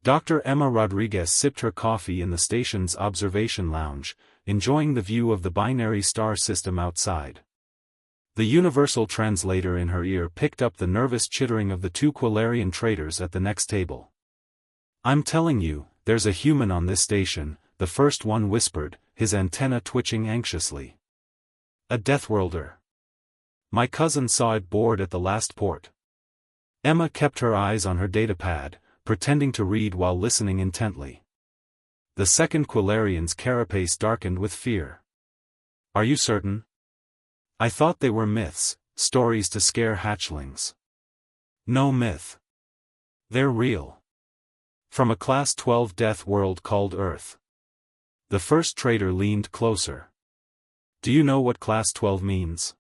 Dr. Emma Rodriguez sipped her coffee in the station's observation lounge, enjoying the view of the binary star system outside. The universal translator in her ear picked up the nervous chittering of the two Quilarian traders at the next table. "I'm telling you, there's a human on this station," the first one whispered, his antenna twitching anxiously. "A Deathworlder. My cousin saw it board at the last port." Emma kept her eyes on her datapad, pretending to read while listening intently. The second Quilarian's carapace darkened with fear. "Are you certain? I thought they were myths, stories to scare hatchlings." "No myth. They're real. From a Class 12 death world called Earth." The first trader leaned closer. "Do you know what Class 12 means?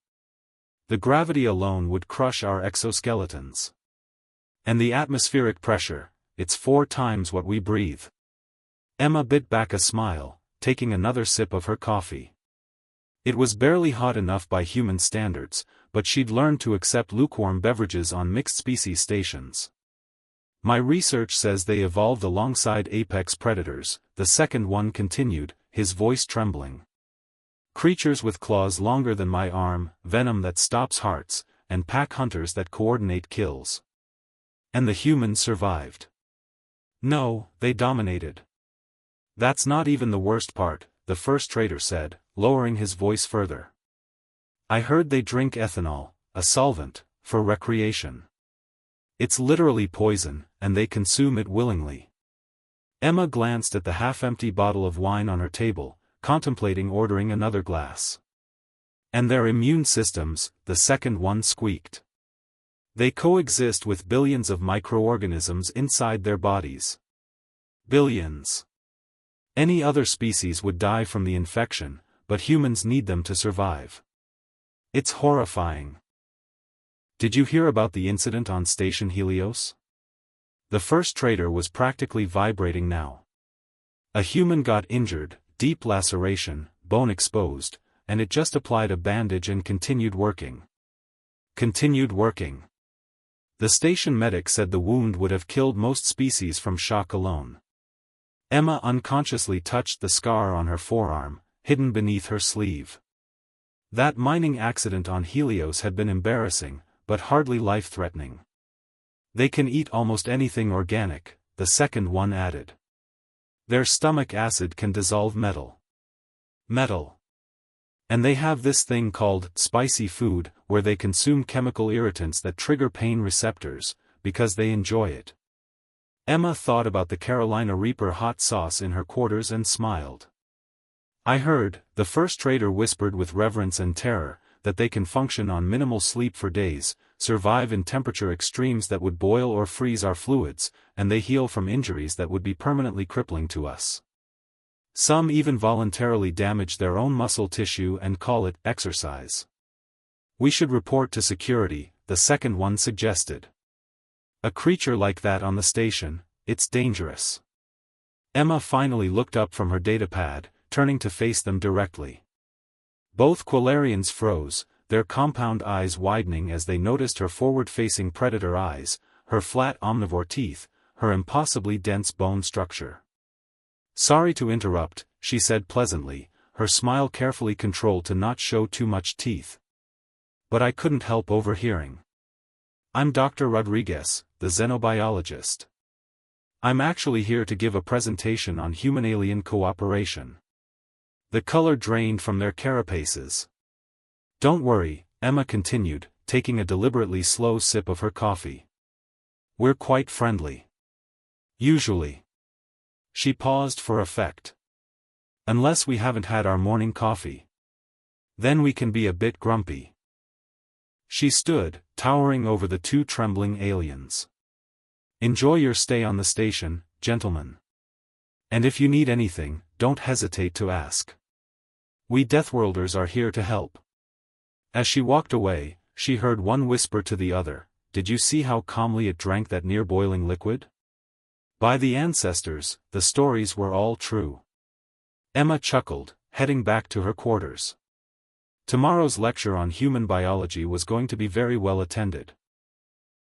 The gravity alone would crush our exoskeletons. And the atmospheric pressure, it's 4 times what we breathe." Emma bit back a smile, taking another sip of her coffee. It was barely hot enough by human standards, but she'd learned to accept lukewarm beverages on mixed-species stations. "My research says they evolved alongside apex predators," the second one continued, his voice trembling. "Creatures with claws longer than my arm, venom that stops hearts, and pack hunters that coordinate kills. And the humans survived. No, they dominated." "That's not even the worst part," the first trader said, lowering his voice further. "I heard they drink ethanol, a solvent, for recreation. It's literally poison, and they consume it willingly." Emma glanced at the half-empty bottle of wine on her table, contemplating ordering another glass. "And their immune systems," the second one squeaked. "They coexist with billions of microorganisms inside their bodies. Billions. Any other species would die from the infection, but humans need them to survive. It's horrifying." "Did you hear about the incident on Station Helios?" The first trader was practically vibrating now. "A human got injured, deep laceration, bone exposed, and it just applied a bandage and continued working." Continued working. The station medic said the wound would have killed most species from shock alone. Emma unconsciously touched the scar on her forearm, hidden beneath her sleeve. That mining accident on Helios had been embarrassing, but hardly life-threatening. "They can eat almost anything organic," the second one added. "Their stomach acid can dissolve metal. Metal. And they have this thing called spicy food, where they consume chemical irritants that trigger pain receptors, because they enjoy it." Emma thought about the Carolina Reaper hot sauce in her quarters and smiled. "I heard," the first trader whispered with reverence and terror, "that they can function on minimal sleep for days, survive in temperature extremes that would boil or freeze our fluids, and they heal from injuries that would be permanently crippling to us. Some even voluntarily damage their own muscle tissue and call it exercise. We should report to security," the second one suggested. "A creature like that on the station, it's dangerous." Emma finally looked up from her datapad, turning to face them directly. Both Quilarians froze, their compound eyes widening as they noticed her forward-facing predator eyes, her flat omnivore teeth, her impossibly dense bone structure. "Sorry to interrupt," she said pleasantly, her smile carefully controlled to not show too much teeth. "But I couldn't help overhearing. I'm Dr. Rodriguez, the xenobiologist. I'm actually here to give a presentation on human-alien cooperation." The color drained from their carapaces. "Don't worry," Emma continued, taking a deliberately slow sip of her coffee. "We're quite friendly. Usually." She paused for effect. "Unless we haven't had our morning coffee. Then we can be a bit grumpy." She stood, towering over the two trembling aliens. "Enjoy your stay on the station, gentlemen. And if you need anything, don't hesitate to ask. We Deathworlders are here to help." As she walked away, she heard one whisper to the other, "Did you see how calmly it drank that near-boiling liquid? By the ancestors, the stories were all true." Emma chuckled, heading back to her quarters. Tomorrow's lecture on human biology was going to be very well attended.